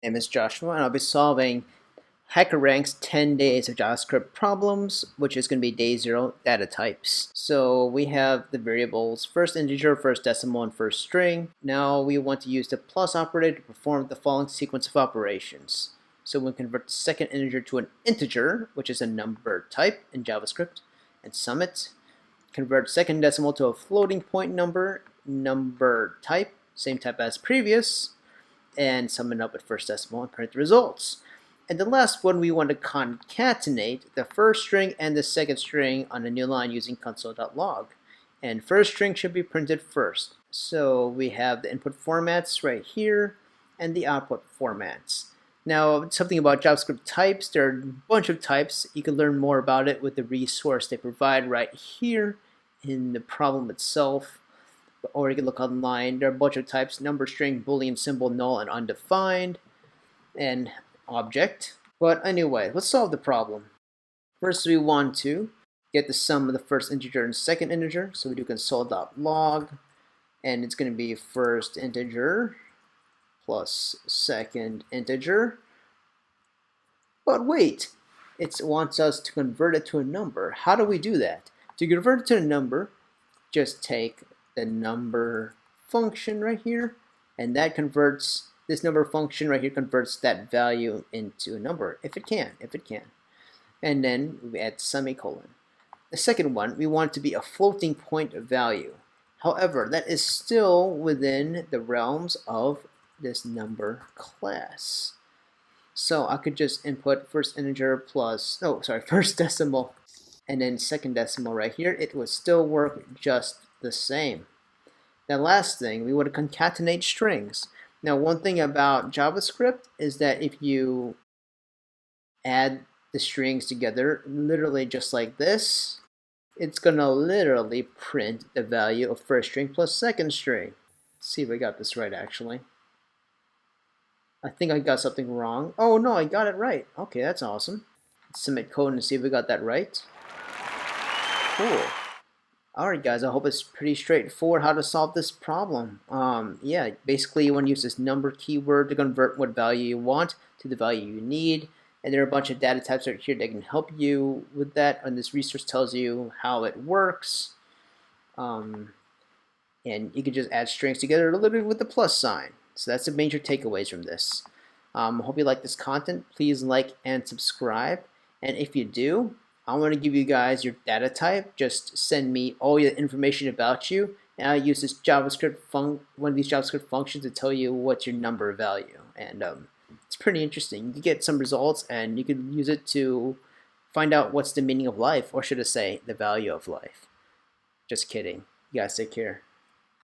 name is Joshua, and I'll be solving HackerRank's 10 days of JavaScript problems, which is going to be day 0 data types. So we have the variables firstInteger, firstDecimal, and firstString. Now we want to use the plus operator to perform the following sequence of operations. So we convert the secondInteger to an integer, which is a number type in JavaScript, and sum it. Convert secondDecimal to a floating point number type, same type as previous, and sum it up with firstDecimal and print the results. And the last one, we want to concatenate the first string and the second string on a new line using console.log. And first string should be printed first. So we have the input formats right here and the output formats. Now, something about JavaScript types, there are a bunch of types. You can learn more about it with the resource they provide right here in the problem itself. Or you can look online. There are a bunch of types: number, string, boolean, symbol, null, and undefined, and object. But anyway, let's solve the problem. First, we want to get the sum of the first integer and second integer. So we do console.log, and it's going to be firstInteger plus secondInteger. But wait, it wants us to convert it to a number. How do we do that? To convert it to a number, just take the number function right here, and that converts, this number function right here converts that value into a number, if it can. And then we add semicolon. The second one, we want it to be a floating point value. However, that is still within the realms of this number class. So I could just input firstInteger plus, firstDecimal, and then secondDecimal right here. It would still work just the same. The last thing, we would concatenate strings. Now, one thing about JavaScript is that if you add the strings together, literally just like this, it's gonna literally print the value of first string plus second string. Let's see if I got this right, actually. I think I got something wrong. Oh no, I got it right. Okay, that's awesome. Let's submit code and see if we got that right. Cool. Alright guys, I hope it's pretty straightforward how to solve this problem. Yeah, basically you want to use this number keyword to convert what value you want to the value you need. And there are a bunch of data types right here that can help you with that. And this resource tells you how it works. And you can just add strings together a little bit with the plus sign. So that's the major takeaways from this. I hope you like this content. Please like and subscribe. And if you do, I want to give you guys your data type. Just send me all your information about you, and I'll use this JavaScript one of these JavaScript functions to tell you what's your number value. And it's pretty interesting. You can get some results, and you can use it to find out what's the meaning of life, or should I say, the value of life. Just kidding. You guys take care.